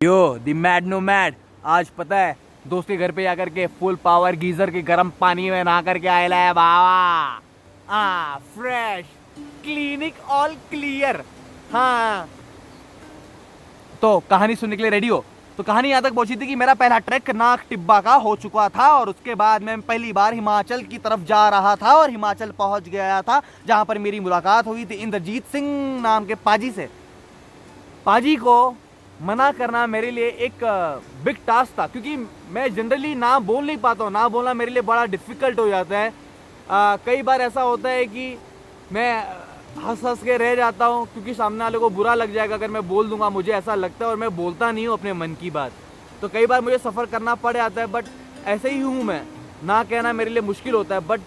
यो दी mad no mad, आज पता है दोस्त के घर पे जाकर के फुल पावर गीजर के गर्म पानी में नहा करके आयला है बाबा। Fresh clinic all clear. हाँ तो कहानी सुनने के लिए रेडी हो? तो कहानी यहाँ तक पहुंची थी कि मेरा पहला ट्रैक नाक टिब्बा का हो चुका था और उसके बाद मैं पहली बार हिमाचल की तरफ जा रहा था और हिमाचल पहुंच गया था जहां पर मेरी मुलाकात हुई थी इंद्रजीत सिंह नाम के पाजी से। पाजी को मना करना मेरे लिए एक बिग टास्क था क्योंकि मैं जनरली ना बोल नहीं पाता हूँ। ना बोलना मेरे लिए बड़ा डिफिकल्ट हो जाता है। कई बार ऐसा होता है कि मैं हंस हंस के रह जाता हूँ क्योंकि सामने वाले को बुरा लग जाएगा अगर मैं बोल दूंगा, मुझे ऐसा लगता है, और मैं बोलता नहीं हूँ अपने मन की बात। तो कई बार मुझे सफ़र करना पड़ जाता है, बट ऐसे ही हूँ मैं। ना कहना मेरे लिए मुश्किल होता है, बट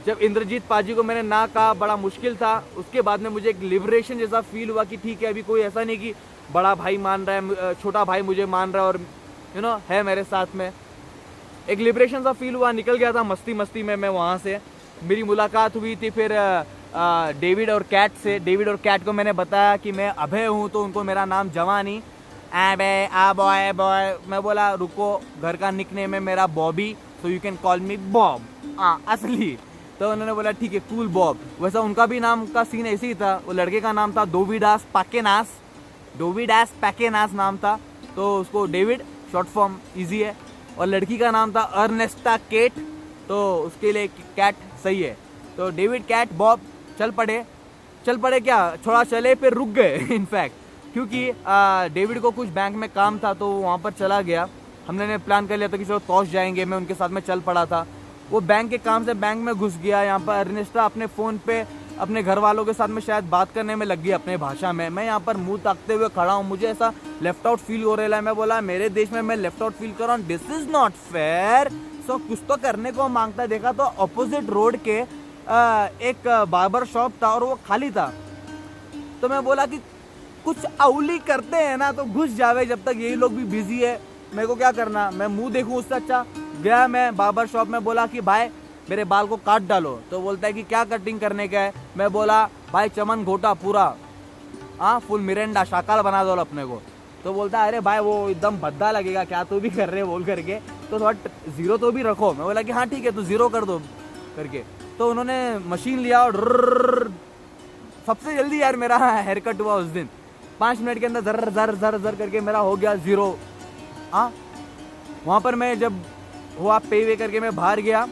जब इंद्रजीत पाजी को मैंने ना कहा बड़ा मुश्किल था। उसके बाद में मुझे एक लिबरेशन जैसा फील हुआ कि ठीक है, अभी कोई ऐसा नहीं कि बड़ा भाई मान रहा है, छोटा भाई मुझे मान रहा है और है मेरे साथ में। एक लिबरेशन सा फील हुआ, निकल गया था मस्ती मस्ती में मैं वहाँ से। मेरी मुलाकात हुई थी फिर डेविड और कैट से। डेविड और कैट को मैंने बताया कि मैं अभय हूँ, तो उनको मेरा नाम जवानी अबे बॉय बॉय। मैं बोला रुको, घर का निकनेम है मेरा Bobby, so you can call me Bob असली। तो उन्होंने बोला ठीक है कूल बॉब। वैसा उनका भी नाम का सीन ऐसे ही था। वो लड़के का नाम था डोविडास पाकेनास, डोविडास पैकेनास नाम था, तो उसको डेविड शॉर्ट फॉर्म इजी है। और लड़की का नाम था अर्नेस्टा केट, तो उसके लिए कैट सही है। तो डेविड कैट बॉब चल पड़े क्या, थोड़ा चले फिर रुक गए इनफैक्ट, क्योंकि डेविड को कुछ बैंक में काम था तो वहाँ पर चला गया। हमने प्लान कर लिया था कि चलो तौश जाएंगे, मैं उनके साथ में चल पड़ा था। वो बैंक के काम से बैंक में घुस गया। यहाँ पर अर्नेस्टा अपने फ़ोन पे अपने घर वालों के साथ में शायद बात करने में लग गई अपने भाषा में। मैं यहाँ पर मुंह ताकते हुए खड़ा हूँ, मुझे ऐसा लेफ्ट आउट फील हो रहा है। मैं बोला मेरे देश में मैं लेफ्ट आउट फील कर रहा हूँ, दिस इज नॉट फेयर। सो कुछ तो करने को मांगता देखा तो अपोजिट रोड के एक बार्बर शॉप था और वो खाली था। तो मैं बोला कि कुछ अवली करते हैं ना तो घुस जावे, जब तक यही लोग भी बिजी है, मेरे को क्या करना, मैं मुंह देखूं उससे अच्छा। गया मैं बार्बर शॉप में, बोला कि भाई मेरे बाल को काट डालो। तो बोलता है कि क्या कटिंग करने का है। मैं बोला भाई चमन घोटा पूरा, फुल मिरेंडा शाकाल बना दो अपने को। तो बोलता है अरे भाई वो एकदम भद्दा लगेगा, क्या तू भी कर रहे बोल करके, तो थोड़ा जीरो तो भी रखो। मैं बोला कि हाँ ठीक है तो जीरो कर दो करके। तो उन्होंने मशीन लिया और सबसे जल्दी यार मेरा हेयर कट हुआ उस दिन। 5 मिनट के अंदर जर जर जर जर करके मेरा हो गया जीरो। वहाँ पर मैं जब हुआ पे वे करके मैं बाहर गया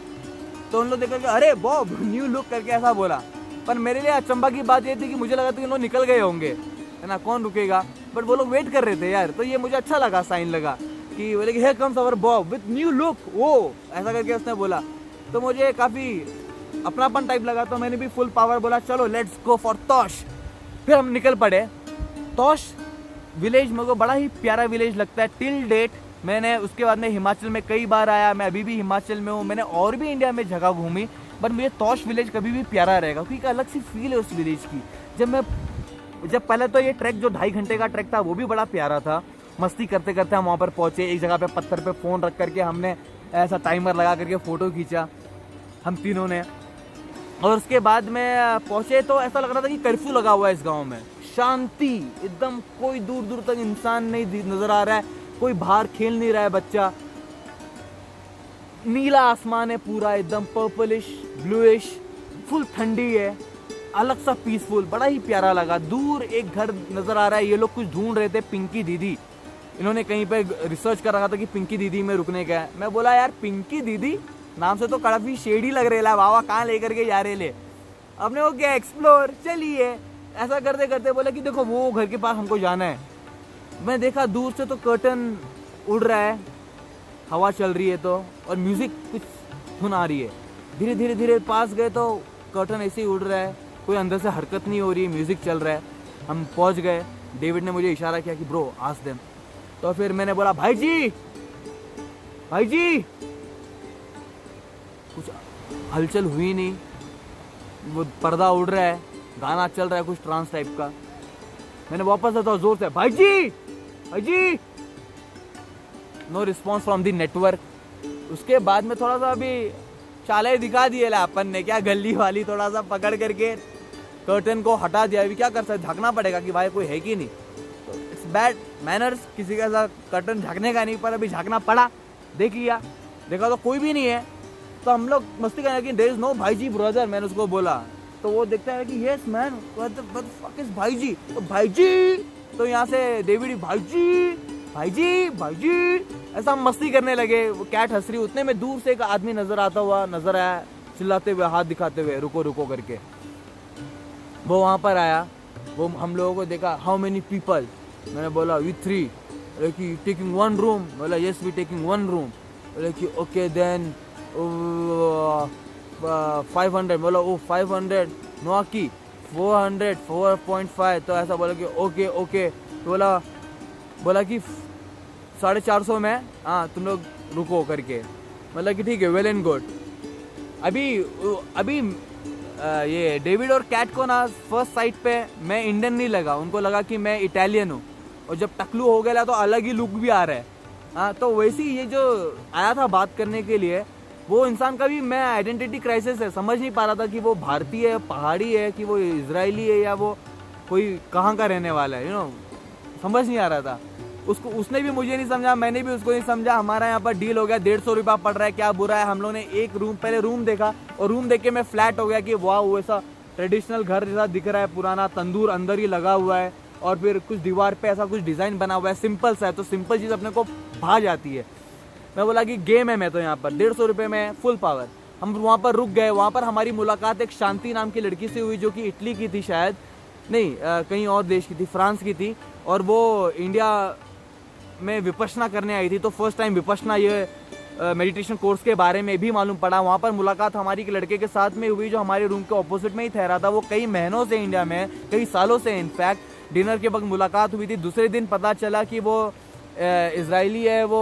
तो उन लोग देख करके अरे बॉब न्यू लुक करके ऐसा बोला। पर मेरे लिए अचंभा की बात ये थी कि मुझे लगा था कि लोग निकल गए होंगे, है ना, कौन रुकेगा, बट वो लोग वेट कर रहे थे यार। तो ये मुझे अच्छा लगा, साइन लगा कि बोले कि here comes our Bob with new look, वो ऐसा करके उसने बोला। तो मुझे काफ़ी अपनापन टाइप लगा, तो मैंने भी फुल पावर बोला चलो लेट्स गो फॉर तौश। फिर हम निकल पड़े। तौश विलेज मेरे को बड़ा ही प्यारा विलेज लगता है टिल डेट। मैंने उसके बाद में हिमाचल में कई बार आया, मैं अभी भी हिमाचल में हूँ, मैंने और भी इंडिया में जगह घूमी, बट मुझे तौश विलेज कभी भी प्यारा रहेगा क्योंकि अलग सी फील है उस विलेज की। जब पहले तो ये ट्रैक जो 2.5 घंटे का ट्रैक था वो भी बड़ा प्यारा था। मस्ती करते करते हम वहाँ पर पहुँचे। एक जगह पे पत्थर पे फ़ोन रख करके हमने ऐसा टाइमर लगा करके फ़ोटो खींचा हम तीनों ने। और उसके बाद में पहुँचे तो ऐसा लग रहा था कि कर्फ्यू लगा हुआ है इस गाँव में। शांति एकदम, कोई दूर दूर तक इंसान नहीं नज़र आ रहा है, कोई बाहर खेल नहीं रहा है बच्चा। नीला आसमान है पूरा एकदम पर्पलिश ब्लूइश, फुल ठंडी है, अलग सा पीसफुल, बड़ा ही प्यारा लगा। दूर एक घर नजर आ रहा है, ये लोग कुछ ढूंढ रहे थे, पिंकी दीदी। इन्होंने कहीं पे रिसर्च कर रखा था कि पिंकी दीदी में रुकने का है। मैं बोला यार पिंकी दीदी नाम से तो काफी शेडी लग रहे ला, बाबा कहाँ लेकर के जा रहे ले, अपने को क्या एक्सप्लोर, चलिए। ऐसा करते करते बोले कि देखो वो घर के पास हमको जाना है। मैं देखा दूर से तो कर्टन उड़ रहा है, हवा चल रही है तो, और म्यूजिक कुछ धुन आ रही है। धीरे धीरे धीरे पास गए तो कर्टन ऐसे ही उड़ रहा है, कोई अंदर से हरकत नहीं हो रही है, म्यूजिक चल रहा है। हम पहुंच गए। डेविड ने मुझे इशारा किया कि ब्रो आस्क देम। तो फिर मैंने बोला भाई जी कुछ हलचल हुई नहीं, वो पर्दा उड़ रहा है, गाना चल रहा है कुछ ट्रांस टाइप का। मैंने वापस आता जोर से भाई जी, no response from the network. उसके बाद में थोड़ा सा अभी चाले दिखा दिए ला अपन ने, क्या गली वाली थोड़ा सा पकड़ करके कर्टन को हटा दिया। अभी क्या कर सकते, ढकना पड़ेगा कि भाई कोई है कि नहीं। तो इट्स बैड मैनर्स, किसी का ऐसा कर्टन झाँकने का नहीं, पर अभी झाँकना पड़ा, देख लिया, देखा तो कोई भी नहीं है, तो हम लोग मस्ती करें कि देयर इज नो भाई जी ब्रदर, मैंने उसको बोला, तो वो देखता है कि yes man, what the fuck is भाई जी, तो भाई जी, तो यहाँ से डेविड भाई जी भाई जी भाई जी, ऐसा हम मस्ती करने लगे। वो कैट हंस रही, उतने में दूर से एक आदमी नजर आया, चिल्लाते हुए, हाथ दिखाते हुए, रुको रुको करके। वो वहाँ पर आया, वो हम लोगों को देखा, हाउ मेनी पीपल, मैंने बोला वी 3, बोले कि टेकिंग 1 रूम, बोला यस वी टेकिंग 1 रूम, बोले कि ओके देन 500, बोला ओ 500, नोकी 400, 4.5, तो ऐसा बोला कि ओके ओके, तो बोला कि 450 में, हाँ तुम लोग रुको करके, मतलब कि ठीक है, वेल एंड गुड। अभी ये डेविड और कैट को ना फर्स्ट साइट पे मैं इंडियन नहीं लगा, उनको लगा कि मैं इटालियन हूँ, और जब टकलू हो गया तो अलग ही लुक भी आ रहा है। हाँ, तो वैसे ही ये जो आया था बात करने के लिए, वो इंसान का भी मैं आइडेंटिटी क्राइसिस है, समझ नहीं पा रहा था कि वो भारतीय है, पहाड़ी है, कि वो इजरायली है, या वो कोई कहाँ का रहने वाला है, समझ नहीं आ रहा था उसने भी मुझे नहीं समझा, मैंने भी उसको नहीं समझा। हमारा यहाँ पर डील हो गया, 150 रुपया पड़ रहा है, क्या बुरा है। हम लोगों ने एक रूम, पहले रूम देखा, और रूम देख के मैं फ्लैट हो गया कि वाह, वैसा ट्रेडिशनल घर जैसा दिख रहा है, पुराना तंदूर अंदर ही लगा हुआ है, और फिर कुछ दीवार पे ऐसा कुछ डिजाइन बना हुआ है, सिंपल सा है, तो सिंपल चीज अपने को भा जाती है। मैं बोला कि गेम है, मैं तो यहाँ पर 150 रुपये में फुल पावर। हम वहाँ पर रुक गए। वहाँ पर हमारी मुलाकात एक शांति नाम की लड़की से हुई, जो कि इटली की थी शायद, नहीं कहीं और देश की थी, फ्रांस की थी, और वो इंडिया में विपश्यना करने आई थी। तो फर्स्ट टाइम विपश्यना, ये मेडिटेशन कोर्स के बारे में भी मालूम पड़ा। वहाँ पर मुलाकात हमारी के लड़के के साथ में हुई, जो हमारे रूम के ऑपोजिट में ही ठहरा था। वो कई महीनों से इंडिया में, कई सालों से इनफैक्ट। डिनर के वक्त मुलाकात हुई थी। दूसरे दिन पता चला कि वो इजरायली है, वो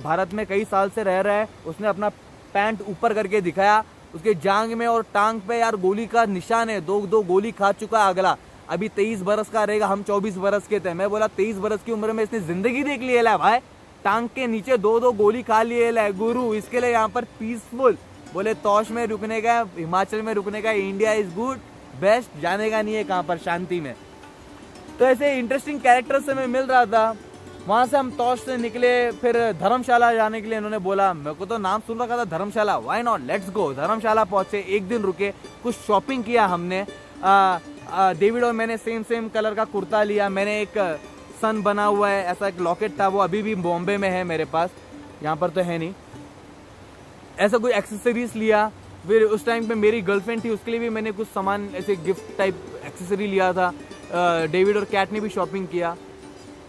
भारत में कई साल से रह रहा है। उसने अपना पैंट ऊपर करके दिखाया, उसके जांग में और टांग पे यार गोली का निशान है, दो गोली खा चुका है अगला। अभी 23 बरस का रहेगा, हम 24 बरस के थे। मैं बोला 23 बरस की उम्र में इसने जिंदगी देख ली है भाई, टांग के नीचे दो गोली खा लिए है गुरु। इसके लिए यहाँ पर पीसफुल, बोले तौश में रुकने का, हिमाचल में रुकने का, इंडिया इज गुड बेस्ट, जाने का नहीं है कहाँ पर, शांति में। तो ऐसे इंटरेस्टिंग कैरेक्टर से मैं मिल रहा था। वहां से हम तौश से निकले, फिर धर्मशाला जाने के लिए इन्होंने बोला। मेरे को तो नाम सुन रखा था धर्मशाला, व्हाई नॉट, लेट्स गो। धर्मशाला पहुंचे, एक दिन रुके, कुछ शॉपिंग किया हमने। डेविड और मैंने सेम कलर का कुर्ता लिया। मैंने एक सन बना हुआ है, ऐसा एक लॉकेट था, वो अभी भी बॉम्बे में है मेरे पास, यहाँ पर तो है नहीं। ऐसा कोई एक्सेसरीज लिया। फिर उस टाइम पे मेरी गर्लफ्रेंड थी, उसके लिए भी मैंने कुछ सामान ऐसे गिफ्ट टाइप एक्सेसरी लिया था। डेविड और कैट ने भी शॉपिंग किया।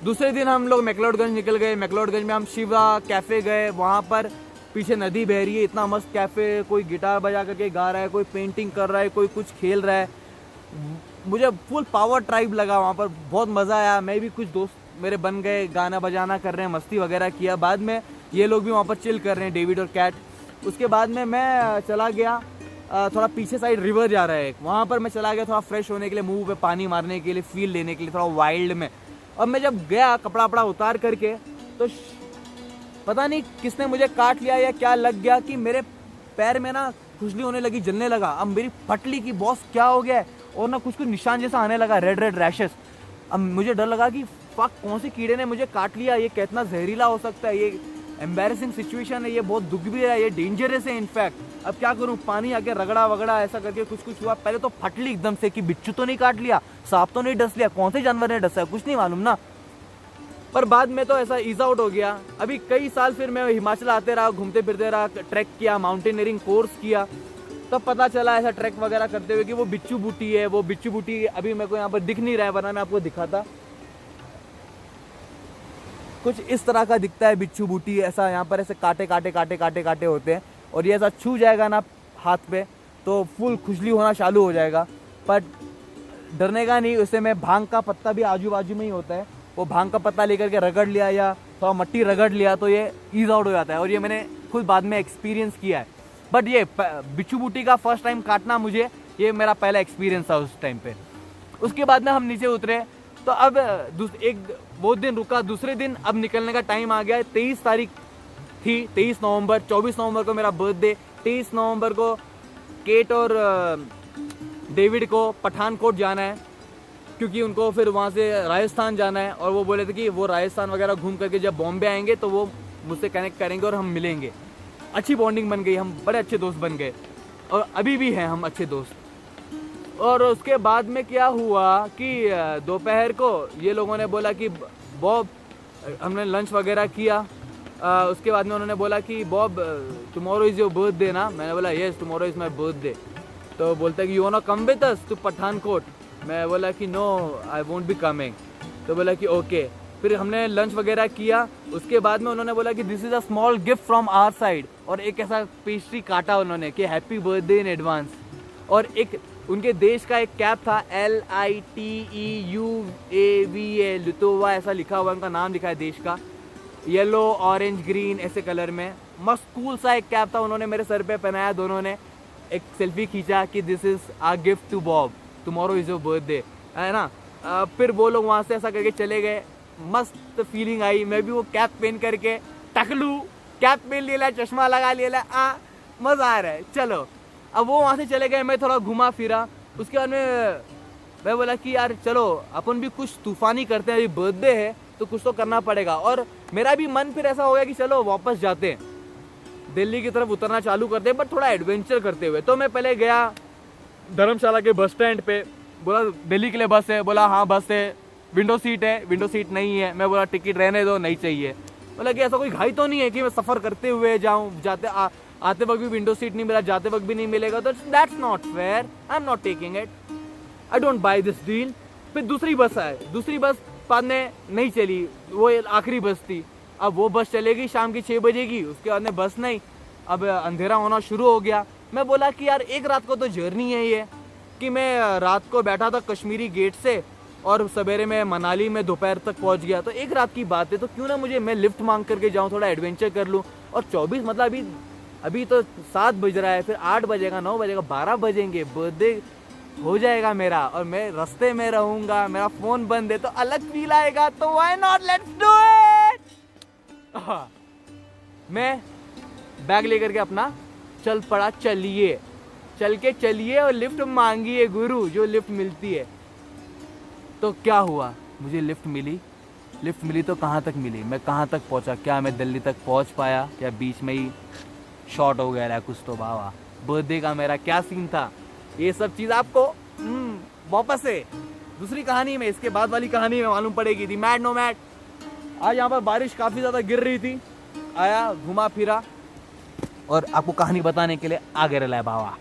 दूसरे दिन हम लोग मैक्लोडगंज निकल गए। मैक्लोडगंज में हम शिवा कैफे गए। वहाँ पर पीछे नदी बह रही है, इतना मस्त कैफे, कोई गिटार बजा करके गा रहा है, कोई पेंटिंग कर रहा है, कोई कुछ खेल रहा है। मुझे फुल पावर ट्राइब लगा, वहाँ पर बहुत मज़ा आया। मैं भी, कुछ दोस्त मेरे बन गए, गाना बजाना कर रहे हैं, मस्ती वगैरह किया। बाद में ये लोग भी वहाँ पर चिल कर रहे हैं, डेविड और कैट। उसके बाद में मैं चला गया थोड़ा पीछे साइड, रिवर जा रहा है, वहाँ पर मैं चला गया थोड़ा फ्रेश होने के लिए, मुंह पे पानी मारने के लिए, फील लेने के लिए, थोड़ा वाइल्ड में। अब मैं जब गया कपड़ा वपड़ा उतार करके, तो पता नहीं किसने मुझे काट लिया या क्या लग गया कि मेरे पैर में ना खुजली होने लगी, जलने लगा। अब मेरी पटली की बॉस क्या हो गया है, और ना कुछ निशान जैसा आने लगा, रेड रैशेस। अब मुझे डर लगा कि फक, कौन से कीड़े ने मुझे काट लिया, ये कितना जहरीला हो सकता है, ये एम्बैरेसिंग सिचुएशन है, ये बहुत दुख भी है, ये डेंजरस है इनफैक्ट। अब क्या करूं, पानी आके रगड़ा वगड़ा ऐसा करके कुछ हुआ। पहले तो फटली एकदम से कि बिच्छू तो नहीं काट लिया, सांप तो नहीं डस लिया, कौन से जानवर ने डसा है, कुछ नहीं मालूम ना। पर बाद में तो ऐसा ईज आउट हो गया। अभी कई साल फिर मैं हिमाचल आते रहा, घूमते फिरते रहा, ट्रैक किया, माउंटेनियरिंग कोर्स किया। तब पता चला ऐसा ट्रैक वगैरह करते हुए कि वो बिच्छू बूटी है। वो बिच्छू बूटी अभी मेरे को यहाँ पर दिख नहीं रहा है, वरना मैं आपको दिखाता। कुछ इस तरह का दिखता है बिच्छू बूटी, ऐसा यहाँ पर ऐसे काटे होते हैं, और ये ऐसा छू जाएगा ना हाथ पे तो फुल खुजली होना चालू हो जाएगा। पर डरने का नहीं, उससे मैं भांग का पत्ता भी आजू बाजू में ही होता है, वो भांग का पत्ता लेकर के रगड़ लिया या थोड़ा मट्टी रगड़ लिया तो ये ईज आउट हो जाता है। और ये मैंने खुद बाद में एक्सपीरियंस किया है। बट ये बिच्छू बूटी का फर्स्ट टाइम काटना, मुझे ये मेरा पहला एक्सपीरियंस था उस टाइम पे। उसके बाद में हम नीचे उतरे, तो अब वो दिन रुका। दूसरे दिन अब निकलने का टाइम आ गया। 23 तारीख थी, 23 नवंबर। 24 नवंबर को मेरा बर्थडे। 23 नवंबर को केट और डेविड को पठानकोट जाना है। क्योंकि उनको फिर वहाँ से राजस्थान जाना है, और वो बोले थे कि वो राजस्थान वगैरह घूम करके जब बॉम्बे आएंगे तो वो मुझसे कनेक्ट करेंगे और हम मिलेंगे। अच्छी बॉन्डिंग बन गई, हम बड़े अच्छे दोस्त बन गए और अभी भी हैं हम अच्छे दोस्त। और उसके बाद में क्या हुआ कि दोपहर को ये लोगों ने बोला कि बॉब, हमने लंच वगैरह किया, उसके बाद में उन्होंने बोला कि Bob tomorrow is your birthday ना। मैंने बोला yes tomorrow is my birthday. तो बोलते हैं कि you want to come with us to Pathankot. मैं बोला कि no I won't be coming. तो बोला कि ओके। फिर हमने लंच वगैरह किया। उसके बाद में उन्होंने बोला कि this is a small gift from our side, और एक ऐसा पेस्ट्री काटा उन्होंने कि हैप्पी बर्थडे इन एडवांस। और एक उनके देश का एक कैप था, LITEUAVA, लिथुआ ऐसा लिखा हुआ, उनका नाम लिखा है देश का, येलो ऑरेंज ग्रीन ऐसे कलर में, मस्त कूल सा एक कैप था, उन्होंने मेरे सर पे पहनाया। दोनों ने एक सेल्फी खींचा कि this is a gift to Bob, tomorrow is your birthday, है ना। फिर वो लोग वहाँ से ऐसा करके चले गए, मस्त फीलिंग आई। मैं भी वो कैप पहन करके टकलू, कैप पहन लिया, चश्मा लगा लिया, मज़ा आ रहा है। चलो अब वो वहाँ से चले गए, मैं थोड़ा घुमा फिरा। उसके बाद में मैं बोला कि यार चलो अपन भी कुछ तूफानी करते हैं, अभी बर्थडे है तो कुछ तो करना पड़ेगा। और मेरा भी मन फिर ऐसा हो गया कि चलो वापस जाते हैं, दिल्ली की तरफ उतरना चालू करते हैं, बट थोड़ा एडवेंचर करते हुए। तो मैं पहले गया धर्मशाला के बस स्टैंड पे, बोला दिल्ली के लिए बस है, बोला हाँ बस है, विंडो सीट है, विंडो सीट नहीं है। मैं बोला टिकट रहने दो, नहीं चाहिए। बोला कि ऐसा कोई घाई तो नहीं है कि मैं सफ़र करते हुए जाऊँ, आते वक्त भी विंडो सीट नहीं मिला, जाते वक्त भी नहीं मिलेगा, तो that's not fair, I am not taking it, I don't by this deal. फिर दूसरी बस आए, दूसरी बस बाद में नहीं चली, वो आखिरी बस थी। अब वो बस चलेगी शाम की 6 बजे की, उसके बाद में बस नहीं, अब अंधेरा होना शुरू हो गया। मैं बोला कि यार एक रात को तो जर्नी है ये, कि मैं रात को बैठा था कश्मीरी गेट से और सवेरे में मनाली में दोपहर तक पहुंच गया, तो एक रात की बात है, तो क्यों ना मैं लिफ्ट मांग करके जाऊं, थोड़ा एडवेंचर कर लूं। और 24 मतलब अभी तो 7 बज रहा है, फिर 8 बजेगा, 9 बजेगा, 12 बजेंगे, बर्थडे हो जाएगा मेरा और मैं रास्ते में रहूंगा, मेरा फोन बंद है तो अलग फील आएगा, तो why not, let's do it. मैं बैग लेकर के अपना चल पड़ा, चलिए और लिफ्ट मांगिए गुरु, जो लिफ्ट मिलती है। तो क्या हुआ, मुझे लिफ्ट मिली तो कहाँ तक मिली, मैं कहाँ तक पहुँचा, क्या मैं दिल्ली तक पहुँच पाया, क्या बीच में ही शॉर्ट हो गया कुछ तो। बाबा बर्थडे का मेरा क्या सीन था, ये सब चीज़ आपको वापस से दूसरी कहानी में, इसके बाद वाली कहानी में मालूम पड़ेगी। थी मैड नो मैड। आज यहाँ पर बारिश काफ़ी ज़्यादा गिर रही थी, आया घुमा फिरा और आपको कहानी बताने के लिए आगे रहा है बाबा।